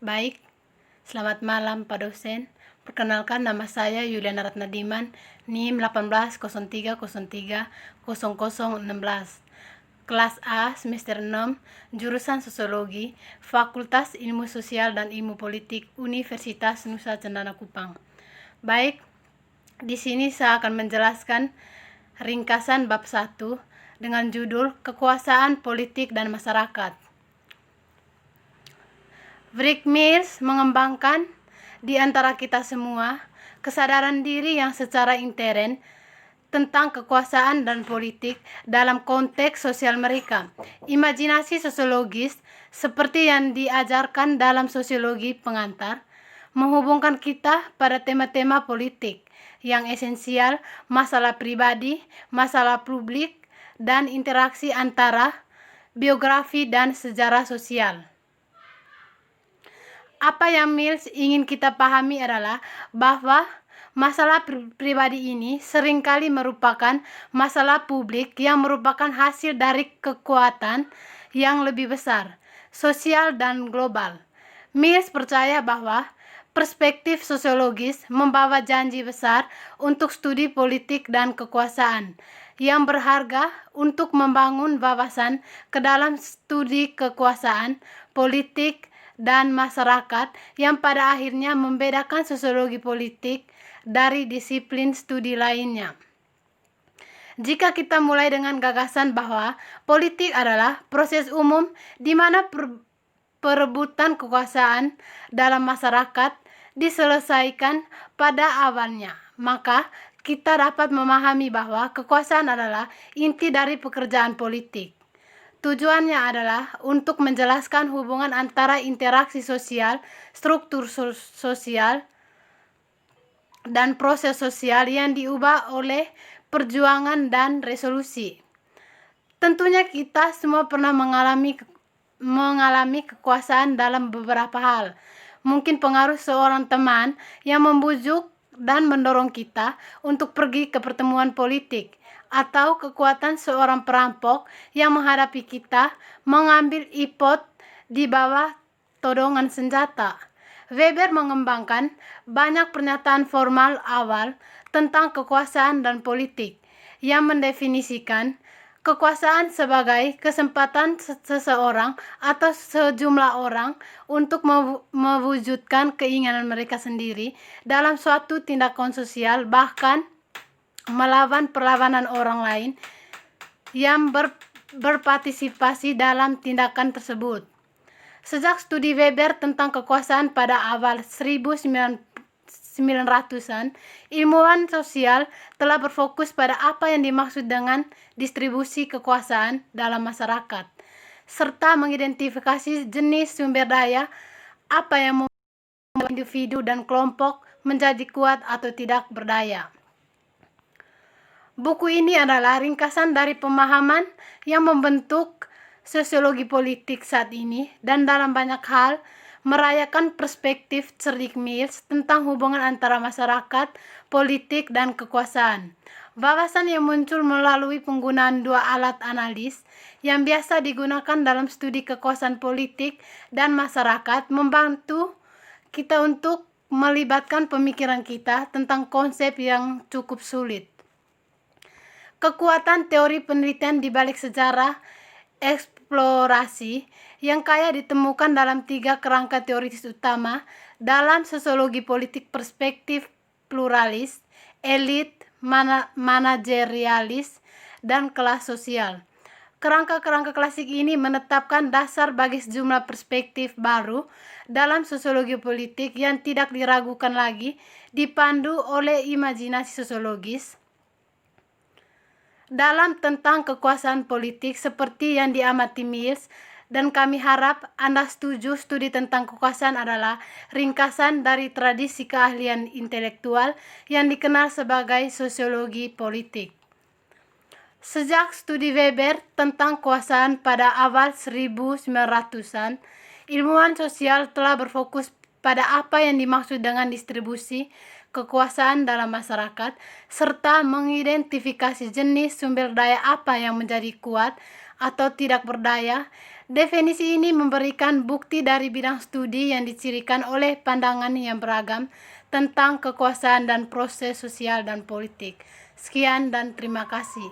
Baik, selamat malam Pak dosen. Perkenalkan, nama saya Yuliana Ratnadiman, NIM 1803030016. Kelas A, semester 6, jurusan Sosiologi, Fakultas Ilmu Sosial dan Ilmu Politik, Universitas Nusa Cendana Kupang. Baik, di sini saya akan menjelaskan ringkasan bab 1 dengan judul Kekuasaan Politik dan Masyarakat. Friedrich Mills mengembangkan di antara kita semua kesadaran diri yang secara intern tentang kekuasaan dan politik dalam konteks sosial mereka. Imajinasi sosiologis seperti yang diajarkan dalam sosiologi pengantar menghubungkan kita pada tema-tema politik yang esensial, masalah pribadi, masalah publik, dan interaksi antara biografi dan sejarah sosial. Apa yang Mills ingin kita pahami adalah bahwa masalah pribadi ini seringkali merupakan masalah publik yang merupakan hasil dari kekuatan yang lebih besar, sosial dan global. Mills percaya bahwa perspektif sosiologis membawa janji besar untuk studi politik dan kekuasaan yang berharga untuk membangun wawasan ke dalam studi kekuasaan, politik, dan masyarakat yang pada akhirnya membedakan sosiologi politik dari disiplin studi lainnya. Jika kita mulai dengan gagasan bahwa politik adalah proses umum di mana perebutan kekuasaan dalam masyarakat diselesaikan pada awalnya, maka kita dapat memahami bahwa kekuasaan adalah inti dari pekerjaan politik. Tujuannya adalah untuk menjelaskan hubungan antara interaksi sosial, struktur sosial, dan proses sosial yang diubah oleh perjuangan dan resolusi. Tentunya kita semua pernah mengalami kekuasaan dalam beberapa hal. Mungkin pengaruh seorang teman yang membujuk dan mendorong kita untuk pergi ke pertemuan politik, atau kekuatan seorang perampok yang menghadapi kita mengambil ipot di bawah todongan senjata. Weber mengembangkan banyak pernyataan formal awal tentang kekuasaan dan politik yang mendefinisikan kekuasaan sebagai kesempatan seseorang atau sejumlah orang untuk mewujudkan keinginan mereka sendiri dalam suatu tindakan sosial, bahkan melawan perlawanan orang lain yang berpartisipasi dalam tindakan tersebut. Sejak studi Weber tentang kekuasaan pada awal 1900-an, ilmuwan sosial telah berfokus pada apa yang dimaksud dengan distribusi kekuasaan dalam masyarakat, serta mengidentifikasi jenis sumber daya apa yang membuat individu dan kelompok menjadi kuat atau tidak berdaya. Buku ini adalah ringkasan dari pemahaman yang membentuk sosiologi politik saat ini dan dalam banyak hal merayakan perspektif Friedrich Mills tentang hubungan antara masyarakat, politik, dan kekuasaan. Wawasan yang muncul melalui penggunaan dua alat analis yang biasa digunakan dalam studi kekuasaan politik dan masyarakat membantu kita untuk melibatkan pemikiran kita tentang konsep yang cukup sulit. Kekuatan teori penelitian di balik sejarah eksplorasi yang kaya ditemukan dalam 3 kerangka teoritis utama dalam sosiologi politik: perspektif pluralis, elit, manajerialis, dan kelas sosial. Kerangka-kerangka klasik ini menetapkan dasar bagi sejumlah perspektif baru dalam sosiologi politik yang tidak diragukan lagi, dipandu oleh imajinasi sosiologis dalam tentang kekuasaan politik seperti yang diamati Mills, dan kami harap Anda setuju studi tentang kekuasaan adalah ringkasan dari tradisi keahlian intelektual yang dikenal sebagai sosiologi politik. Sejak studi Weber tentang kekuasaan pada awal 1900-an, ilmuwan sosial telah berfokus pada apa yang dimaksud dengan distribusi kekuasaan dalam masyarakat, serta mengidentifikasi jenis sumber daya apa yang menjadi kuat atau tidak berdaya Definisi ini memberikan bukti dari bidang studi yang dicirikan oleh pandangan yang beragam tentang kekuasaan dan proses sosial dan politik. Sekian dan terima kasih.